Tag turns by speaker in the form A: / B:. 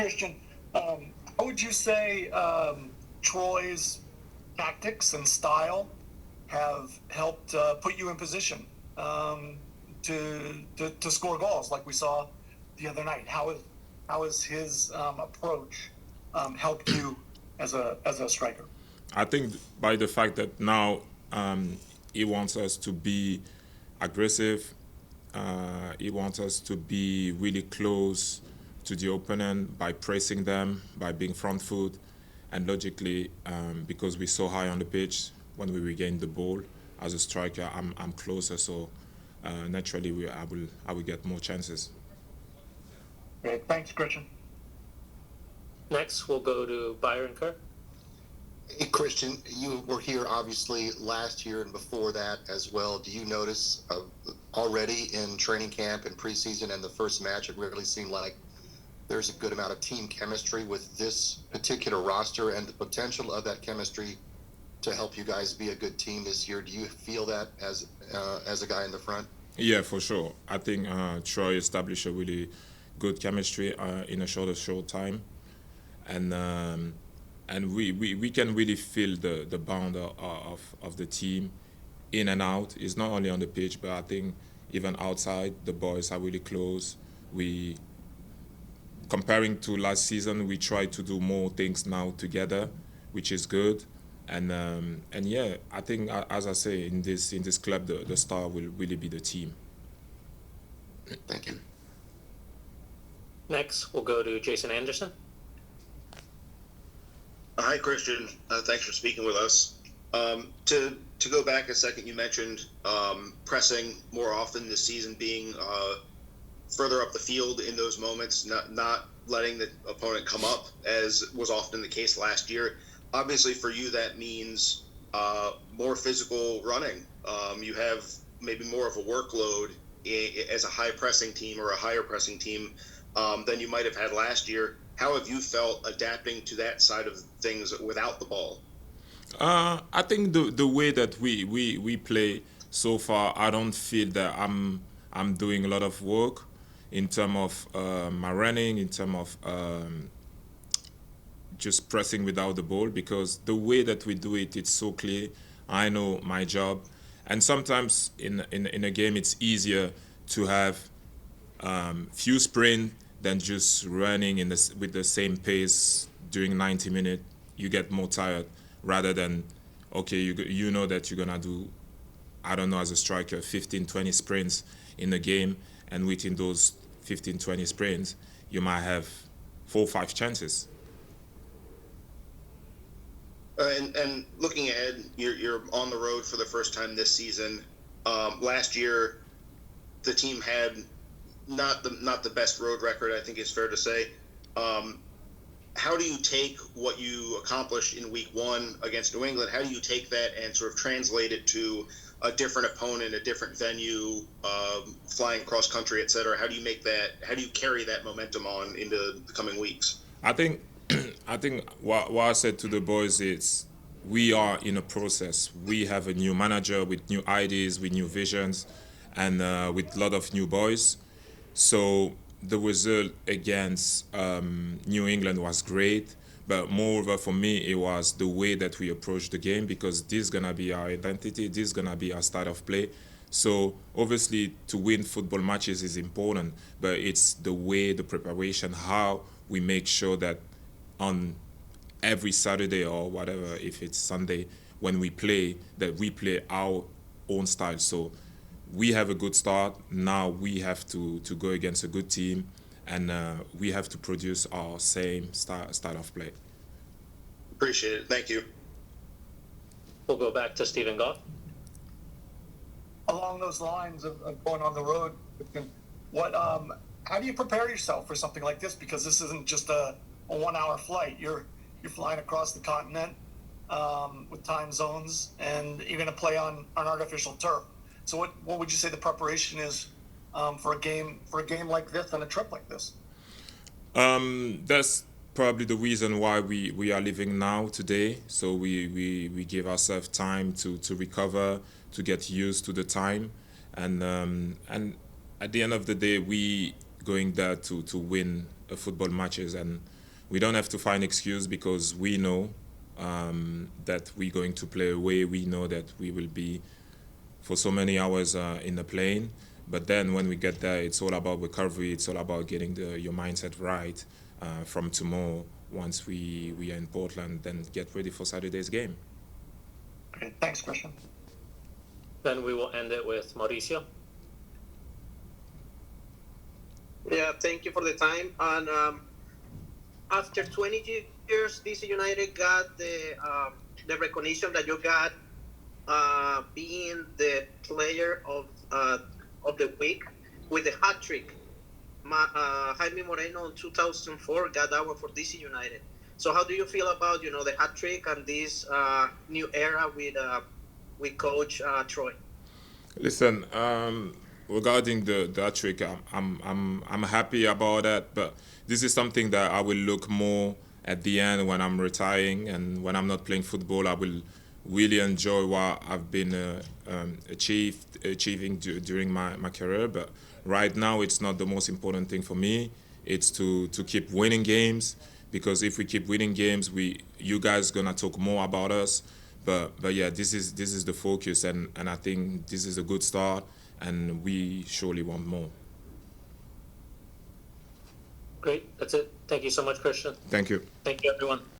A: Christian, how would you say Troy's tactics and style have helped put you in position to score goals like we saw the other night? How has his approach helped you as a striker?
B: I think by the fact that now he wants us to be aggressive, he wants us to be really close to the opponent by pressing them, by being front foot, and logically, because we're so high on the pitch, when we regain the ball as a striker, I'm closer, so naturally I will get more chances.
A: Great, thanks, Christian.
C: Next, we'll go to Byron Kerr.
D: Hey, Christian, you were here obviously last year and before that as well. Do you notice already in training camp and preseason and the first match, it really seemed like there's a good amount of team chemistry with this particular roster and the potential of that chemistry to help you guys be a good team this year? Do you feel that as a guy in the front?
B: Yeah, for sure. I think Troy established a really good chemistry in a short time, and we can really feel the bond of the team in and out. It's not only on the pitch, but I think even outside, the boys are really close. Comparing to last season, we try to do more things now together, which is good. And yeah, I think as I say, in this club, the star will really be the team.
D: Thank you.
C: Next, we'll go to Jason Anderson.
E: Hi, Christian. Thanks for speaking with us. To go back a second, you mentioned pressing more often this season, being further up the field in those moments, not letting the opponent come up, as was often the case last year. Obviously, for you, that means more physical running. You have maybe more of a workload as a high-pressing team or a higher-pressing team than you might have had last year. How have you felt adapting to that side of things without the ball?
B: I think the way that we play so far, I don't feel that I'm doing a lot of work in terms of my running, in terms of just pressing without the ball, because the way that we do it, it's so clear. I know my job, and sometimes in a game, it's easier to have few sprint than just running with the same pace during 90 minutes. You get more tired rather than, okay, you know that you're gonna do, I don't know, as a striker, 15, 20 sprints in a game, and within those 15, 20 sprints, you might have 4 or 5 chances.
E: And looking ahead, you're on the road for the first time this season. Last year, the team had not the best road record, I think it's fair to say. How do you take what you accomplished in week 1 against New England? How do you take that and sort of translate it to a different opponent, a different venue, flying cross country, et cetera? How do you carry that momentum on into the coming weeks?
B: I think what I said to the boys is we are in a process. We have a new manager with new ideas, with new visions, and with a lot of new boys. So the result against New England was great, but moreover for me, it was the way that we approach the game, because this is going to be our identity, this is going to be our style of play. So obviously to win football matches is important, but it's the way, the preparation, how we make sure that on every Saturday or whatever, if it's Sunday, when we play, that we play our own style. So we have a good start. Now we have to go against a good team, and we have to produce our same style of play.
E: Appreciate it. Thank you.
C: We'll go back to Stephen Goff.
A: Along those lines of going on the road, how do you prepare yourself for something like this? Because this isn't just a 1-hour flight. You're flying across the continent with time zones, and you're going to play on artificial turf. So what would you say the preparation is for a game like this and a trip like this?
B: That's probably the reason why we are living now today. So we give ourselves time to recover, to get used to the time, and at the end of the day, we going there to win football matches, and we don't have to find excuse because we know that we're going to play away. We know that we will be for so many hours in the plane. But then when we get there, it's all about recovery. It's all about getting your mindset right from tomorrow. Once we are in Portland, then get ready for Saturday's game.
A: Okay, thanks, Christian.
C: Then we will end it with Mauricio.
F: Yeah, thank you for the time. And after 20 years, DC United got the recognition that you got being the player of the week with a hat trick. Jaime Moreno in 2004 got that one for DC United. So how do you feel about the hat trick and this new era with Coach Troy?
B: Listen, regarding the hat trick, I'm happy about that, but this is something that I will look more at the end when I'm retiring and when I'm not playing football. I will really enjoy what I've been achieving during my career. But right now, it's not the most important thing for me. It's to keep winning games, because if we keep winning games, you guys gonna talk more about us. But yeah, this is the focus, and I think this is a good start, and we surely want more.
C: Great, that's it. Thank you so much, Christian.
B: Thank you.
C: Thank you, everyone.